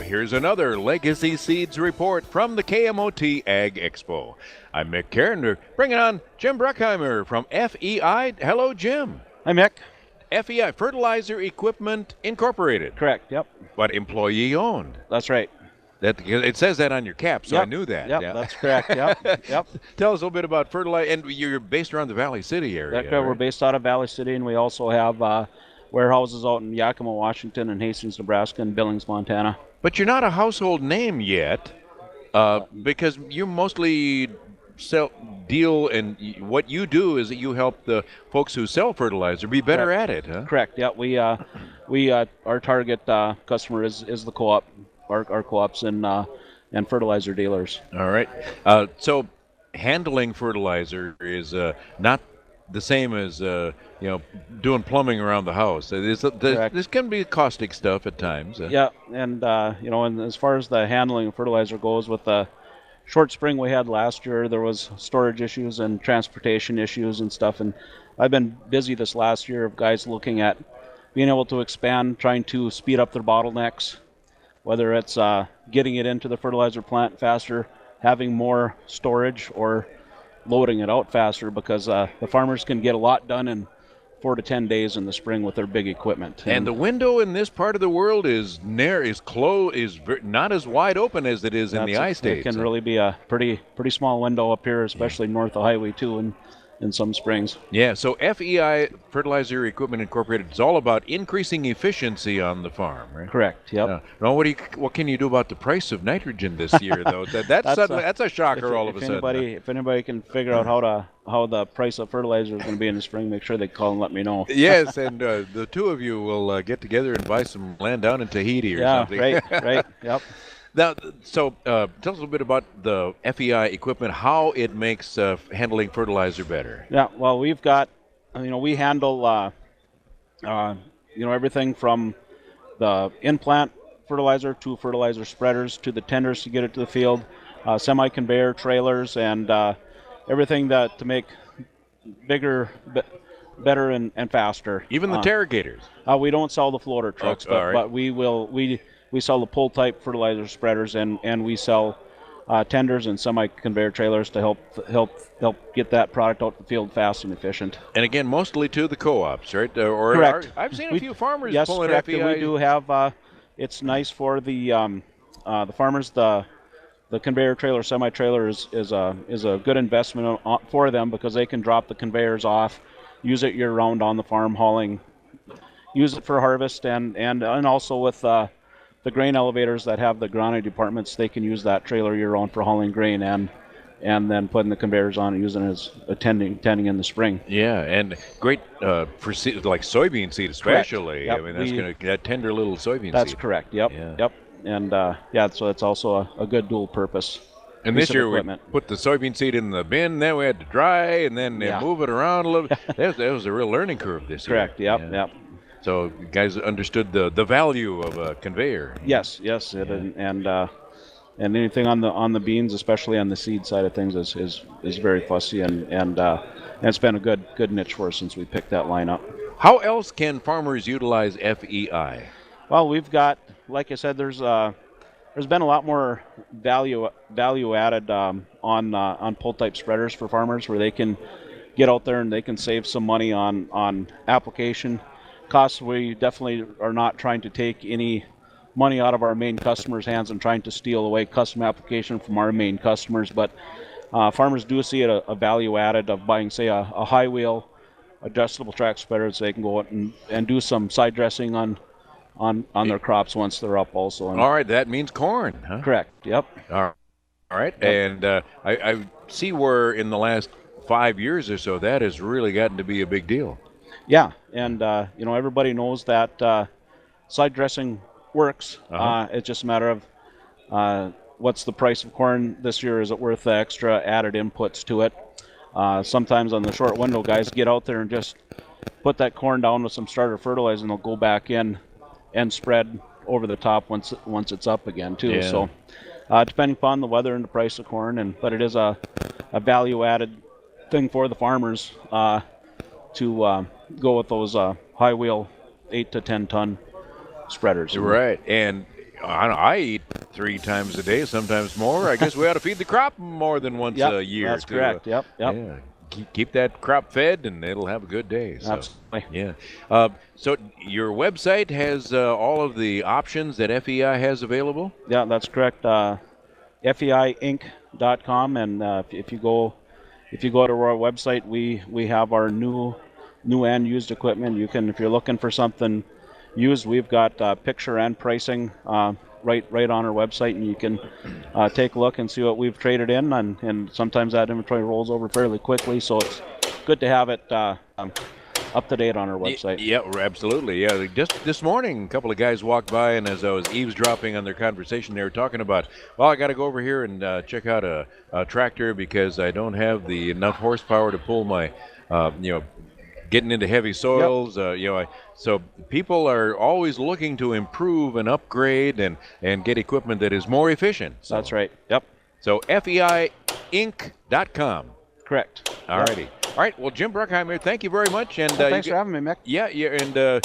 here's another Legacy Seeds report from the KMOT Ag Expo. I'm Mick Carrender, bringing on Jim Bruckheimer from FEI. Hello, Jim. Hi, Mick. FEI, Fertilizer Equipment Incorporated. Correct, yep. But employee-owned. That's right. It says that on your cap, so Yep. I knew that. Yep, Yeah. that's correct, yep. Tell us a little bit about fertilizer, and you're based around the Valley City area. Right? We're based out of Valley City, and we also have warehouses out in Yakima, Washington, and Hastings, Nebraska, and Billings, Montana. But you're not a household name yet, because you mostly deal, and what you do is that you help the folks who sell fertilizer be better at it, huh? Correct, yeah. We our target customer is the co-op, our co-ops and fertilizer dealers. All right. So handling fertilizer is not the same as doing plumbing around the house. This can be caustic stuff at times. Yeah, and and as far as the handling of fertilizer goes, with the short spring we had last year, there was storage issues and transportation issues and stuff. And I've been busy this last year of guys looking at being able to expand, trying to speed up their bottlenecks, whether it's getting it into the fertilizer plant faster, having more storage, or loading it out faster, because the farmers can get a lot done in 4 to 10 days in the spring with their big equipment. And the window in this part of the world is not as wide open as it is in the I-States. It can really be a pretty small window up here, especially north of Highway 2 in some springs. Yeah, so FEI, Fertilizer Equipment Incorporated, is all about increasing efficiency on the farm, right? Correct, yep. Now, what can you do about the price of nitrogen this year, though? That's a shocker all of a sudden. If anybody can figure out how the price of fertilizer is going to be in the spring, make sure they call and let me know. Yes, and the two of you will get together and buy some land down in Tahiti or something. Right, yep. Now, so tell us a little bit about the FEI equipment, how it makes handling fertilizer better. Yeah, well, we've got, we handle, everything from the in-plant fertilizer to fertilizer spreaders to the tenders to get it to the field, semi-conveyor trailers, and everything to make bigger, better, and faster. Even the Terragators. We don't sell the floater trucks, but we sell the pull type fertilizer spreaders, and we sell tenders and semi-conveyor trailers to help get that product out the field fast and efficient. And again, mostly to the co-ops, right? Correct. I've seen a few farmers yes, pulling correct. FEI. We do have. It's nice for the farmers. The conveyor trailer, semi-trailer is a good investment for them, because they can drop the conveyors off, use it year-round on the farm hauling, use it for harvest, and also with the grain elevators that have the granary departments, they can use that trailer year-round for hauling grain and then putting the conveyors on and using it as tending in the spring. Yeah, and great for like soybean seed especially. Yep. I mean, that's going to that tender little soybean seed. That's correct. Yep. Yeah. Yep. And so it's also a good dual purpose. And this year we put the soybean seed in the bin, then we had to dry, and then move it around a little bit. That was a real learning curve this year. Correct. Yep. Yep. So you guys understood the value of a conveyor. Yes. And anything on the beans, especially on the seed side of things, is very fussy, and it's been a good niche for us since we picked that line up. How else can farmers utilize FEI? Well, we've got, like I said, there's been a lot more value added on pull type spreaders for farmers, where they can get out there and they can save some money on application costs. We definitely are not trying to take any money out of our main customers' hands and trying to steal away custom application from our main customers, but farmers do see it a value added of buying, say, a high wheel adjustable track spreader, so they can go out and do some side dressing on their crops once they're up also. All right, that means corn, huh? Correct, yep. All right, Yep. And I see where in the last 5 years or so that has really gotten to be a big deal. Yeah, and everybody knows that side dressing works. It's just a matter of what's the price of corn this year? Is it worth the extra added inputs to it? Sometimes on the short window, guys get out there and just put that corn down with some starter fertilizer, and they'll go back in and spread over the top once it's up again too. Yeah. So depending upon the weather and the price of corn, but it is a value added thing for the farmers to go with those high wheel 8 to 10 ton spreaders. Right. And I eat 3 times a day, sometimes more. I guess we ought to feed the crop more than once Yep, a year. that's correct. Yep. Yeah, keep that crop fed, and it'll have a good day. So, Absolutely. yeah. So your website has all of the options that FEI has available. Yeah, that's correct. FEIinc.com, and if you go to our website, we have our new and used equipment. You can, if you're looking for something used, we've got picture and pricing right on our website, and you can take a look and see what we've traded in, and sometimes that inventory rolls over fairly quickly, so it's good to have it up to date on our website. Yeah, absolutely. Yeah, just this morning, a couple of guys walked by, and as I was eavesdropping on their conversation, they were talking about, well, I got to go over here and check out a tractor because I don't have the enough horsepower to pull my, getting into heavy soils. Yep. So people are always looking to improve and upgrade and get equipment that is more efficient. So. That's right. Yep. So FEIinc.com. Correct. All righty. All right. Well, Jim Bruckheimer here, thank you very much. And thanks for having me, Mick. Yeah, and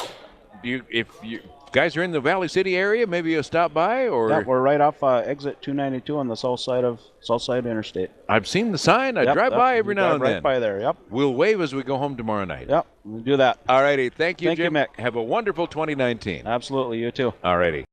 if you guys are in the Valley City area, maybe you'll stop by, or yeah, we're right off exit 292 on the south side interstate. I've seen the sign. I drive by every now and then. Right by there. Yep. We'll wave as we go home tomorrow night. Yep. We'll do that. All righty. Thank you, Thank Jim. you, Mick. Have a wonderful 2019. Absolutely. You too. All righty.